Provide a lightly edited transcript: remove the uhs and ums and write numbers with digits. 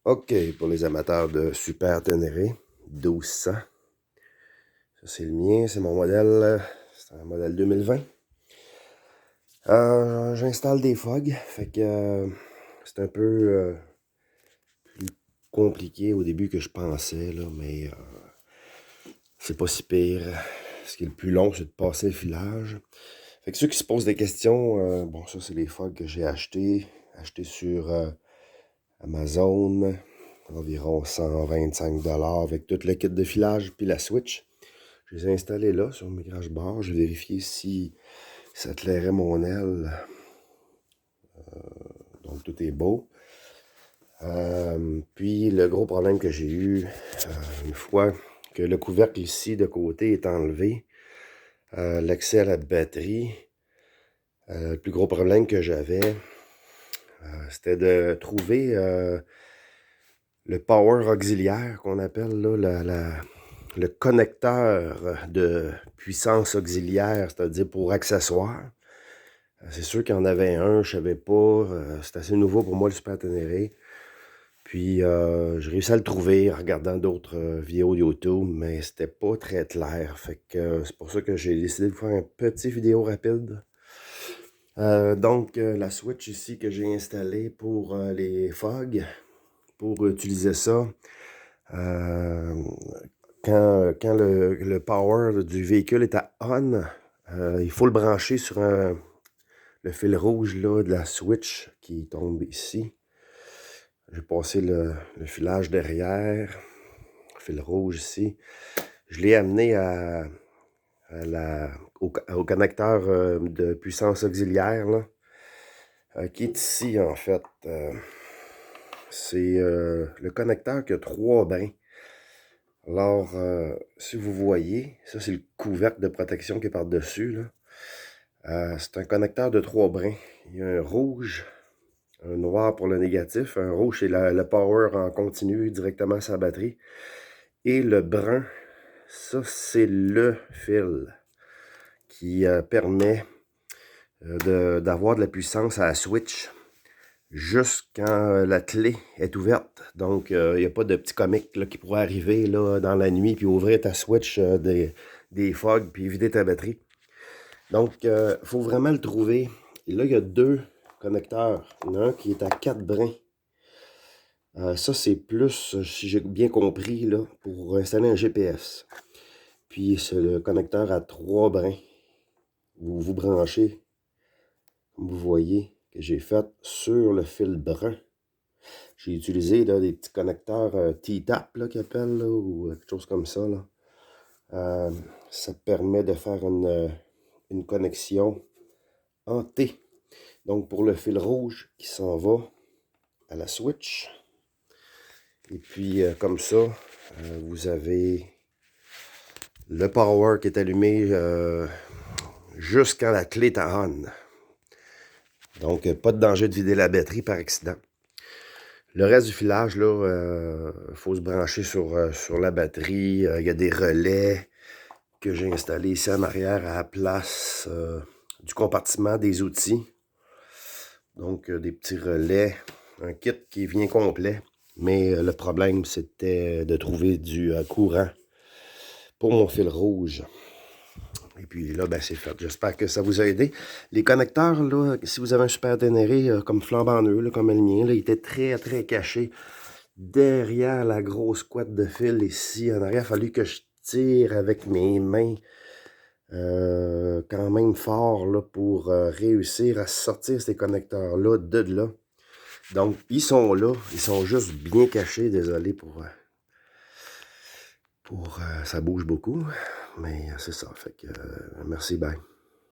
OK, pour les amateurs de Super Ténéré 1200. Ça, c'est le mien, c'est mon modèle, c'est un modèle 2020. J'installe des fogs, fait que c'est un peu plus compliqué au début que je pensais, là, mais c'est pas si pire. Ce qui est le plus long, c'est de passer le filage. Fait que ceux qui se posent des questions, bon, ça, c'est les fogs que j'ai achetés sur Amazon, environ 125 $ avec tout le kit de filage puis la switch. Je les ai installés là sur mes crash bars. J'ai vérifié si ça éclairait mon aile. Donc tout est beau. Puis le gros problème que j'ai eu, une fois que le couvercle ici de côté est enlevé, l'accès à la batterie, le plus gros problème que j'avais, c'était de trouver le power auxiliaire qu'on appelle là, le connecteur de puissance auxiliaire, c'est-à-dire pour accessoires. C'est sûr qu'il y en avait un, je savais pas, c'est assez nouveau pour moi le Super Ténéré. Puis j'ai réussi à le trouver en regardant d'autres vidéos YouTube, mais c'était pas très clair. Fait que c'est pour ça que j'ai décidé de faire un petit vidéo rapide. Donc la switch ici que j'ai installée pour les fogs, pour utiliser ça. Quand le power du véhicule est à on, il faut le brancher sur le fil rouge là, de la switch qui tombe ici. J'ai passé le filage derrière, le fil rouge ici. Je l'ai amené au connecteur de puissance auxiliaire là, qui est ici en fait. C'est le connecteur qui a 3 brins. Alors, si vous voyez, ça c'est le couvercle de protection qui est par-dessus. C'est un connecteur de 3 brins. Il y a un rouge, un noir pour le négatif. Un rouge, c'est le power en continu directement sur la batterie. Et le brun, ça c'est le fil qui permet d'avoir de la puissance à la switch juste quand la clé est ouverte. Donc, il n'y a pas de petit comique là, qui pourrait arriver là, dans la nuit puis ouvrir ta switch des fogs puis vider ta batterie. Donc, il faut vraiment le trouver. Et là, il y a 2 connecteurs. Il y en a un qui est à 4 brins. Ça, c'est plus, si j'ai bien compris, là, pour installer un GPS. Puis, c'est le connecteur à 3 brins. Vous branchez, comme vous voyez, que j'ai fait sur le fil brun. J'ai utilisé là, des petits connecteurs T-Tap qu'ils appellent, là, ou quelque chose comme ça. Là. Ça permet de faire une connexion en T. Donc pour le fil rouge qui s'en va à la switch. Et puis comme ça, vous avez le power qui est allumé juste quand la clé est à on. Donc pas de danger de vider la batterie par accident. Le reste du filage, là, faut se brancher sur la batterie. Il y a des relais que j'ai installés ici en arrière à la place du compartiment des outils. Donc, des petits relais, un kit qui vient complet. Mais le problème, c'était de trouver du courant pour mon fil rouge. Et puis là, ben, c'est fait. J'espère que ça vous a aidé. Les connecteurs, là, si vous avez un Super Ténéré comme flambant neuf, là, comme le mien, là, il était très, très caché derrière la grosse couette de fil ici en arrière. Il a fallu que je tire avec mes mains quand même fort là, pour réussir à sortir ces connecteurs-là de là. Donc, ils sont là. Ils sont juste bien cachés. Désolé pour ça bouge beaucoup. Mais c'est ça. Fait que merci, bye.